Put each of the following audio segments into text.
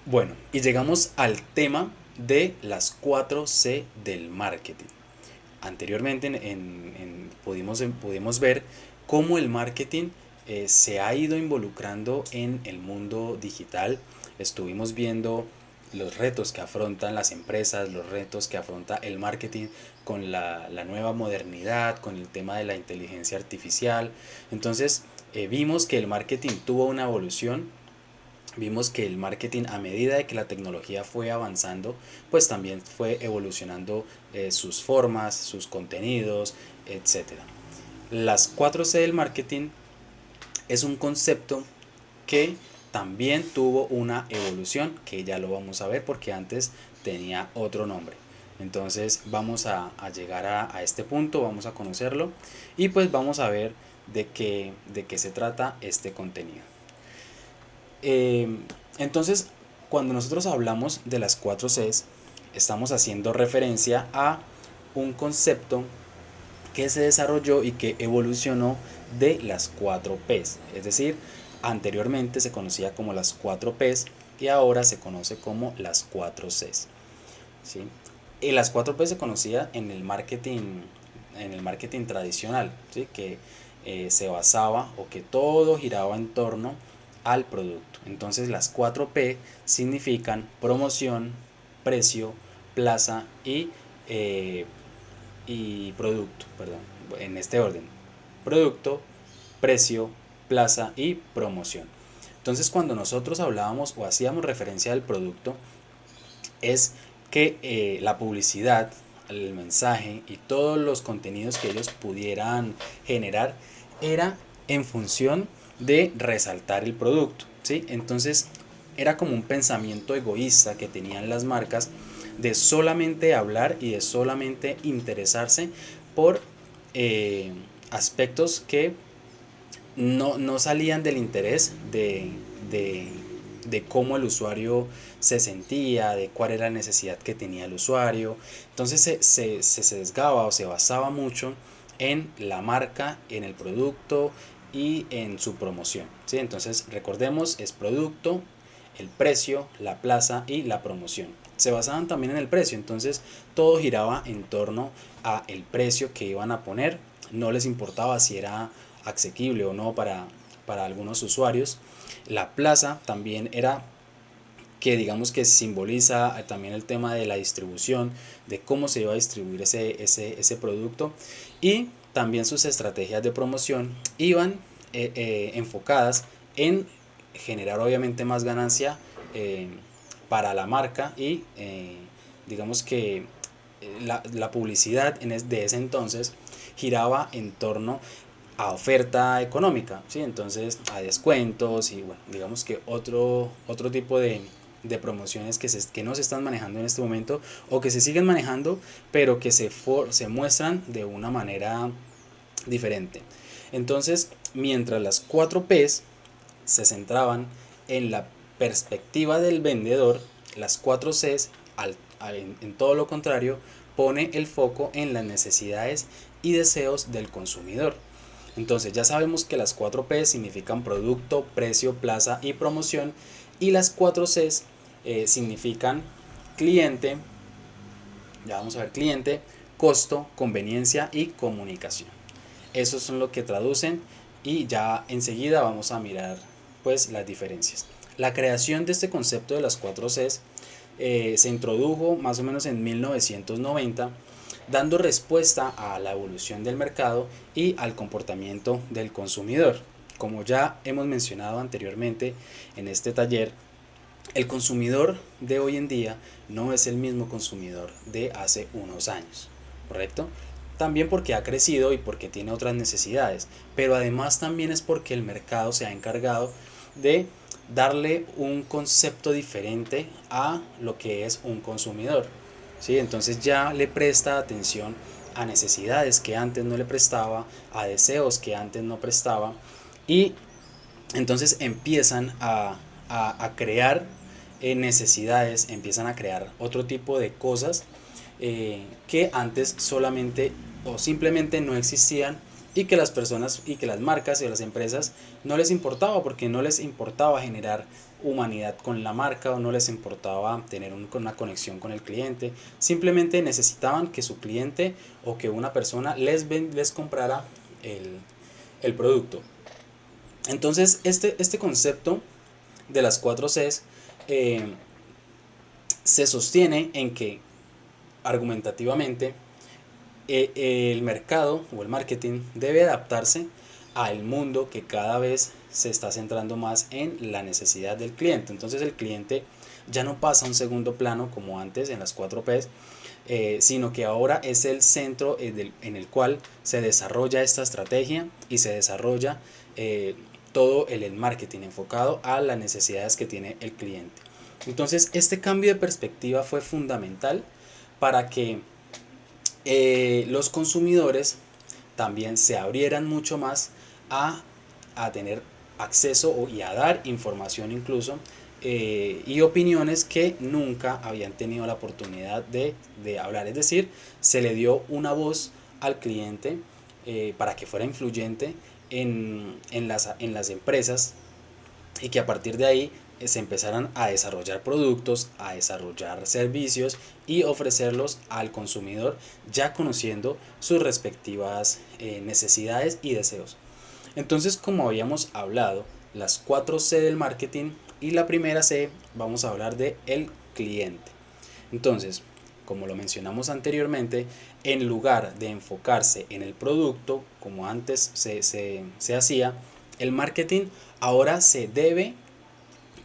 Bueno, y llegamos al tema de las 4C del marketing. Anteriormente pudimos ver cómo el marketing se ha ido involucrando en el mundo digital. Estuvimos viendo los retos que afrontan las empresas, los retos que afronta el marketing con la nueva modernidad, con el tema de la inteligencia artificial. Entonces vimos que el marketing tuvo una evolución. Vimos que el marketing, a medida de que la tecnología fue avanzando, pues también fue evolucionando sus formas, sus contenidos, etcétera. Las 4C del marketing es un concepto que también tuvo una evolución, que ya lo vamos a ver porque antes tenía otro nombre. Entonces vamos a llegar a este punto, vamos a conocerlo y pues vamos a ver de qué se trata este contenido. Eh, entonces, cuando nosotros hablamos de las 4Cs, estamos haciendo referencia a un concepto que se desarrolló y que evolucionó de las 4Ps. Es decir, anteriormente se conocía como las 4Ps y ahora se conoce como las 4Cs. ¿Sí? Y las 4P se conocía en el marketing tradicional, ¿sí? Que se basaba o que todo giraba en torno al producto. Entonces las 4P significan promoción, precio, plaza eh, y producto, perdón, en este orden. Producto, precio, plaza y promoción. Entonces cuando nosotros hablábamos o hacíamos referencia al producto, es que la publicidad, el mensaje y todos los contenidos que ellos pudieran generar era en función de resaltar el producto, ¿sí? Entonces era como un pensamiento egoísta que tenían las marcas de solamente hablar y de solamente interesarse por eh, aspectos que no salían del interés de, de cómo el usuario se sentía, de cuál era la necesidad que tenía el usuario. Entonces se sesgaba o se basaba mucho en la marca, en el producto y en su promoción, ¿sí? Entonces recordemos, es producto, el precio, la plaza y la promoción. Se basaban también en el precio, entonces todo giraba en torno a el precio que iban a poner. No les importaba si era asequible o no para algunos usuarios. La plaza también era que digamos que simboliza también el tema de la distribución, de cómo se iba a distribuir ese producto, y también sus estrategias de promoción iban enfocadas en generar obviamente más ganancia eh, para la marca y digamos que la publicidad de ese entonces giraba en torno a oferta económica, ¿sí? Entonces a descuentos y bueno, digamos que otro tipo de promociones que no se están manejando en este momento o que se siguen manejando pero que se muestran de una manera diferente. Entonces, mientras las 4Ps se centraban en la perspectiva del vendedor, las 4Cs, en todo lo contrario, pone el foco en las necesidades y deseos del consumidor. Entonces ya sabemos que las 4P significan producto, precio, plaza y promoción, y las 4Cs significan cliente, ya vamos a ver cliente, costo, conveniencia y comunicación. Esos son lo que traducen y ya enseguida vamos a mirar pues las diferencias. La creación de este concepto de las 4Cs se introdujo más o menos en 1990, dando respuesta a la evolución del mercado y al comportamiento del consumidor. Como ya hemos mencionado anteriormente en este taller, el consumidor de hoy en día no es el mismo consumidor de hace unos años, ¿correcto? También porque ha crecido y porque tiene otras necesidades, pero además también es porque el mercado se ha encargado de darle un concepto diferente a lo que es un consumidor, ¿sí? Entonces ya le presta atención a necesidades que antes no le prestaba, a deseos que antes no prestaba, y entonces empiezan a crear necesidades, empiezan a crear otro tipo de cosas que antes solamente o simplemente no existían y que las personas y que las marcas y las empresas no les importaba, porque no les importaba generar humanidad con la marca o no les importaba tener una conexión con el cliente, simplemente necesitaban que su cliente o que una persona les comprara el producto. Entonces este concepto de las 4 Cs eh, se sostiene en que argumentativamente el mercado o el marketing debe adaptarse al mundo que cada vez se está centrando más en la necesidad del cliente. Entonces el cliente ya no pasa a un segundo plano como antes en las 4 Ps, sino que ahora es el centro en el cual se desarrolla esta estrategia y se desarrolla todo el marketing enfocado a las necesidades que tiene el cliente. Entonces este cambio de perspectiva fue fundamental para que los consumidores también se abrieran mucho más a, a tener acceso y a dar información incluso y opiniones que nunca habían tenido la oportunidad de hablar. Es decir, se le dio una voz al cliente para que fuera influyente en las empresas y que a partir de ahí se empezaran a desarrollar productos, a desarrollar servicios y ofrecerlos al consumidor ya conociendo sus respectivas necesidades y deseos. Entonces, como habíamos hablado, las 4 C del marketing y la primera C vamos a hablar de el cliente. Entonces, como lo mencionamos anteriormente, en lugar de enfocarse en el producto, como antes se hacía, el marketing ahora se debe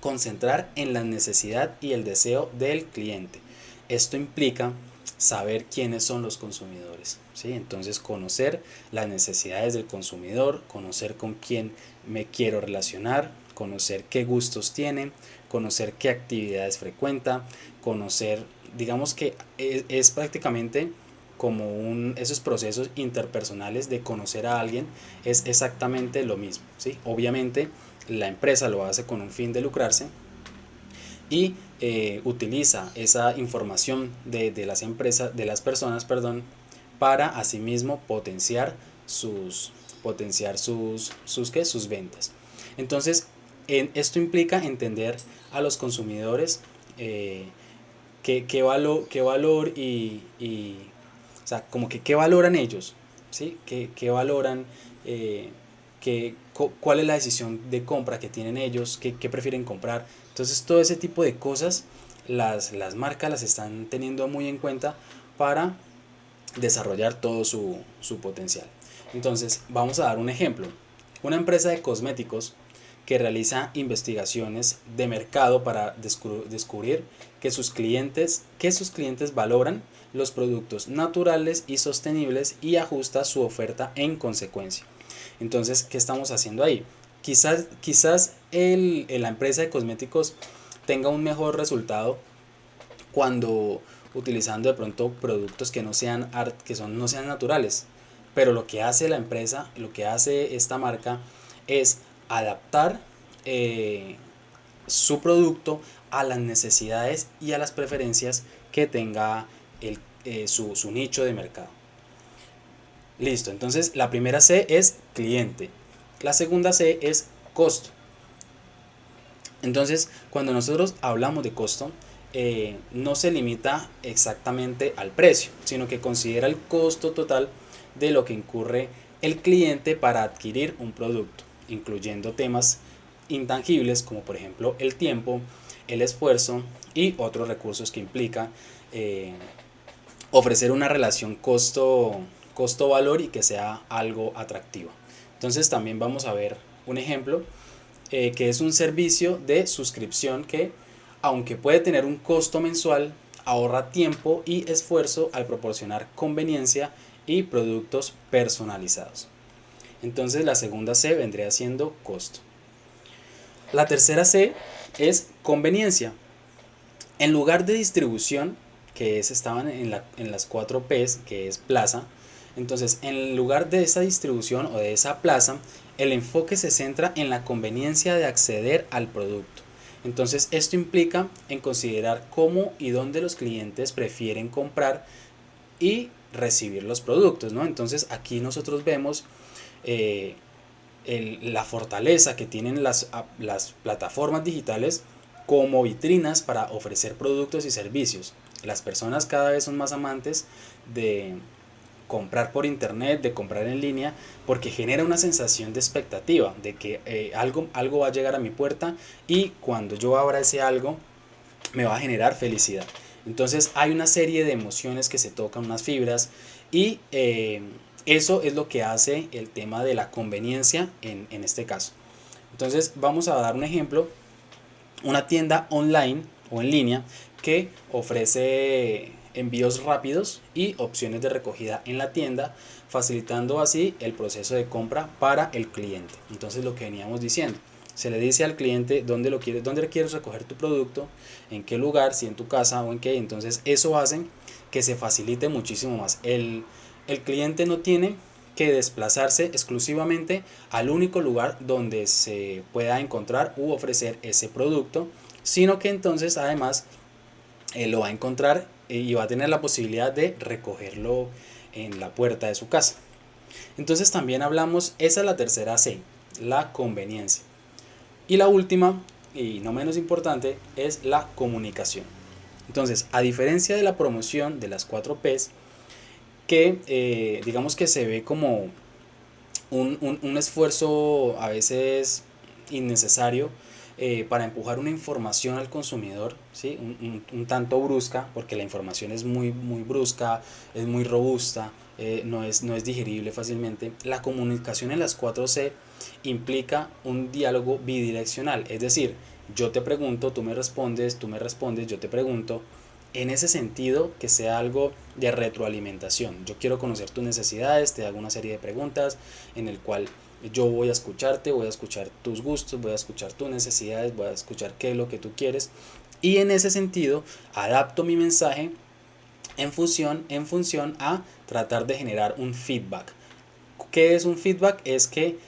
concentrar en la necesidad y el deseo del cliente. Esto implica saber quiénes son los consumidores, ¿sí? Entonces conocer las necesidades del consumidor, conocer con quién me quiero relacionar, conocer qué gustos tiene, conocer qué actividades frecuenta, conocer, digamos que es prácticamente como esos procesos interpersonales de conocer a alguien es exactamente lo mismo, ¿sí? Obviamente la empresa lo hace con un fin de lucrarse y utiliza esa información de las empresas, de las personas, perdón, para asimismo sus ventas. Entonces, esto implica entender a los consumidores qué valor o sea, como que qué valoran ellos, ¿sí? Qué valoran, cuál es la decisión de compra que tienen ellos, qué prefieren comprar. Entonces todo ese tipo de cosas las marcas las están teniendo muy en cuenta para desarrollar todo su potencial. Entonces vamos a dar un ejemplo. Una empresa de cosméticos que realiza investigaciones de mercado para descubrir que sus clientes valoran los productos naturales y sostenibles y ajusta su oferta en consecuencia. Entonces, ¿qué estamos haciendo ahí? Quizás la empresa de cosméticos tenga un mejor resultado cuando utilizando de pronto productos que no sean naturales. Pero lo que hace la empresa, lo que hace esta marca es adaptar su producto a las necesidades y a las preferencias que tenga su nicho de mercado. Listo, entonces la primera C es cliente. La segunda C es costo. Entonces, cuando nosotros hablamos de costo, no se limita exactamente al precio, sino que considera el costo total de lo que incurre el cliente para adquirir un producto, incluyendo temas intangibles como por ejemplo el tiempo, el esfuerzo y otros recursos que implica ofrecer una relación costo-valor y que sea algo atractiva. Entonces también vamos a ver un ejemplo que es un servicio de suscripción que, aunque puede tener un costo mensual, ahorra tiempo y esfuerzo al proporcionar conveniencia y productos personalizados. Entonces la segunda C vendría siendo costo. La tercera C es conveniencia. En lugar de distribución, estaban en las 4 Ps, que es plaza, entonces en lugar de esa distribución o de esa plaza, el enfoque se centra en la conveniencia de acceder al producto. Entonces esto implica en considerar cómo y dónde los clientes prefieren comprar y recibir los productos, ¿no? Entonces aquí nosotros vemos la fortaleza que tienen las plataformas digitales como vitrinas para ofrecer productos y servicios. Las personas cada vez son más amantes de comprar por internet, de comprar en línea, porque genera una sensación de expectativa, de que algo va a llegar a mi puerta y cuando yo abra ese algo me va a generar felicidad. Entonces hay una serie de emociones que se tocan, unas fibras, y eso es lo que hace el tema de la conveniencia en este caso. Entonces vamos a dar un ejemplo, una tienda online o en línea que ofrece envíos rápidos y opciones de recogida en la tienda, facilitando así el proceso de compra para el cliente. Entonces lo que veníamos diciendo, se le dice al cliente dónde quieres recoger tu producto, en qué lugar, si en tu casa o en qué. Entonces eso hace que se facilite muchísimo más. El cliente no tiene que desplazarse exclusivamente al único lugar donde se pueda encontrar u ofrecer ese producto, sino que entonces además lo va a encontrar y va a tener la posibilidad de recogerlo en la puerta de su casa. Entonces también hablamos, esa es la tercera C, la conveniencia. Y la última, y no menos importante, es la comunicación. Entonces, a diferencia de la promoción de las 4 Ps, que digamos que se ve como un esfuerzo a veces innecesario para empujar una información al consumidor, ¿sí? Un tanto brusca, porque la información es muy brusca, es muy robusta, no es digerible fácilmente. La comunicación en las 4C implica un diálogo bidireccional, es decir, yo te pregunto, tú me respondes, yo te pregunto, en ese sentido que sea algo de retroalimentación. Yo quiero conocer tus necesidades, te hago una serie de preguntas en el cual yo voy a escucharte, voy a escuchar tus gustos, voy a escuchar tus necesidades, voy a escuchar qué es lo que tú quieres, y en ese sentido adapto mi mensaje en función a tratar de generar un feedback. ¿Qué es un feedback? Es que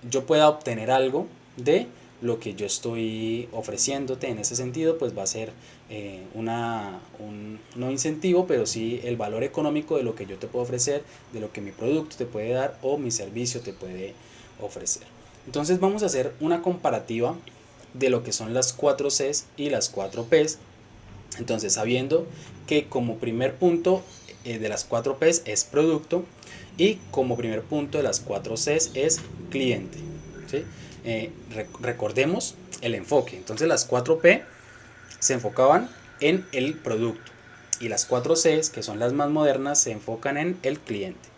yo pueda obtener algo de lo que yo estoy ofreciéndote. En ese sentido pues va a ser no incentivo, pero sí el valor económico de lo que yo te puedo ofrecer, de lo que mi producto te puede dar o mi servicio te puede ofrecer. Entonces vamos a hacer una comparativa de lo que son las 4 Cs y las 4 Ps. Entonces, sabiendo que como primer punto de las 4 Ps es producto y como primer punto de las 4 Cs es cliente, ¿sí? Recordemos el enfoque. Entonces las 4 P se enfocaban en el producto y las 4 Cs, que son las más modernas, se enfocan en el cliente.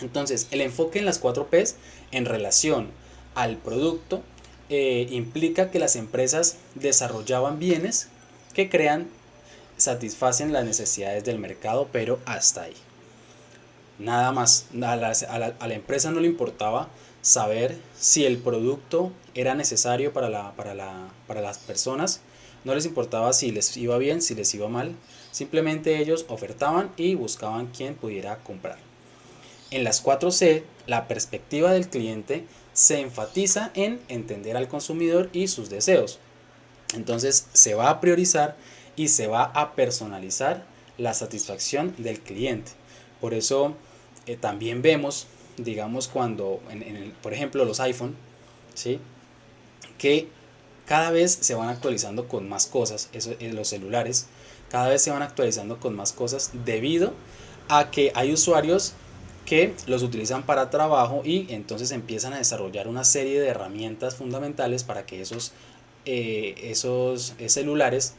Entonces el enfoque en las 4 Ps en relación al producto implica que las empresas desarrollaban bienes que satisfacen las necesidades del mercado, pero hasta ahí. Nada más, a la empresa no le importaba saber si el producto era necesario para las personas, no les importaba si les iba bien, si les iba mal, simplemente ellos ofertaban y buscaban quien pudiera comprar. En las 4C, la perspectiva del cliente se enfatiza en entender al consumidor y sus deseos. Entonces se va a priorizar y se va a personalizar la satisfacción del cliente. Por eso también vemos, digamos, cuando, por ejemplo, los iPhone, ¿sí? Que cada vez se van actualizando con más cosas, los celulares, cada vez se van actualizando con más cosas debido a que hay usuarios que los utilizan para trabajo y entonces empiezan a desarrollar una serie de herramientas fundamentales para que esos celulares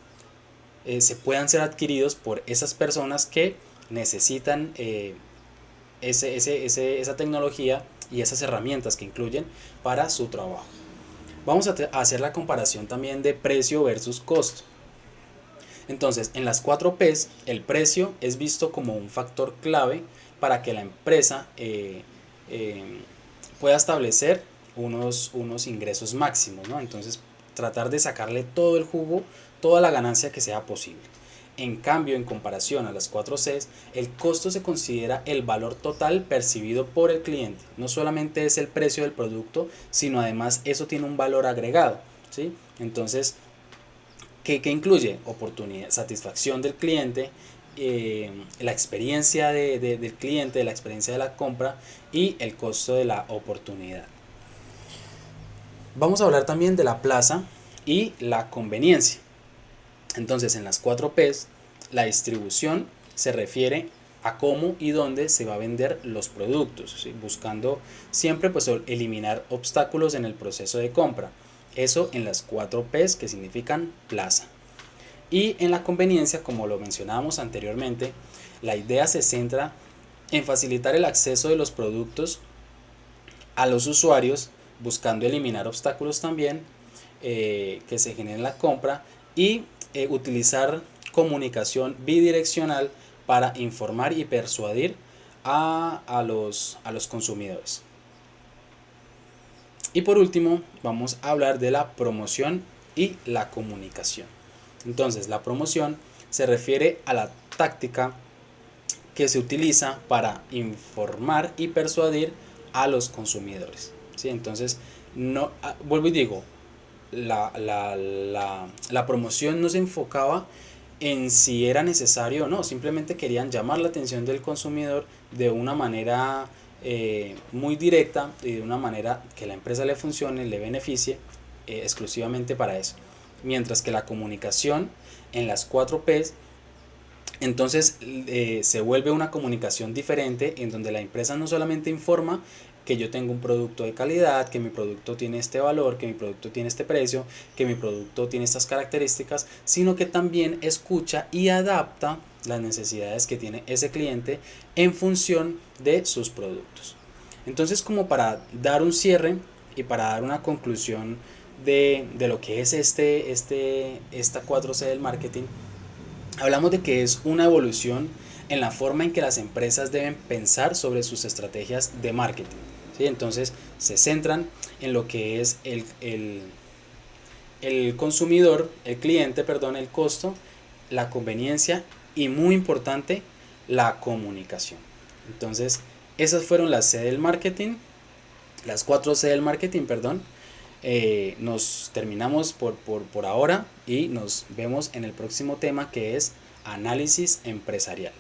se puedan ser adquiridos por esas personas que necesitan esa tecnología y esas herramientas que incluyen para su trabajo. Vamos a hacer la comparación también de precio versus costo. Entonces, en las 4 Ps, el precio es visto como un factor clave para que la empresa pueda establecer unos ingresos máximos, ¿no? Entonces, tratar de sacarle todo el jugo, toda la ganancia que sea posible. En cambio, en comparación a las 4 Cs, el costo se considera el valor total percibido por el cliente. No solamente es el precio del producto, sino además eso tiene un valor agregado, ¿sí? Entonces, ¿qué incluye? Oportunidad, satisfacción del cliente la experiencia del cliente, la experiencia de la compra y el costo de la oportunidad. Vamos a hablar también de la plaza y la conveniencia. Entonces, en las 4Ps, la distribución se refiere a cómo y dónde se va a vender los productos, ¿sí? Buscando siempre pues eliminar obstáculos en el proceso de compra. Eso en las 4Ps, que significan plaza. Y en la conveniencia, como lo mencionábamos anteriormente, la idea se centra en facilitar el acceso de los productos a los usuarios, buscando eliminar obstáculos también que se generen en la compra y utilizar comunicación bidireccional para informar y persuadir a los consumidores. Y por último, vamos a hablar de la promoción y la comunicación. Entonces, la promoción se refiere a la táctica que se utiliza para informar y persuadir a los consumidores, ¿sí? Entonces, no, vuelvo y digo, la promoción no se enfocaba en si era necesario o no, simplemente querían llamar la atención del consumidor de una manera muy directa y de una manera que la empresa le funcione, le beneficie exclusivamente para eso. Mientras que la comunicación en las 4Ps entonces se vuelve una comunicación diferente en donde la empresa no solamente informa que yo tengo un producto de calidad, que mi producto tiene este valor, que mi producto tiene este precio, que mi producto tiene estas características, sino que también escucha y adapta las necesidades que tiene ese cliente en función de sus productos. Entonces, como para dar un cierre y para dar una conclusión de lo que es esta 4C del marketing, hablamos de que es una evolución en la forma en que las empresas deben pensar sobre sus estrategias de marketing, ¿sí? Entonces se centran en lo que es el consumidor, el cliente, perdón, el costo, la conveniencia y muy importante, la comunicación. Entonces esas fueron las C del marketing, las 4C del marketing, perdón. Nos terminamos por ahora y nos vemos en el próximo tema, que es análisis empresarial.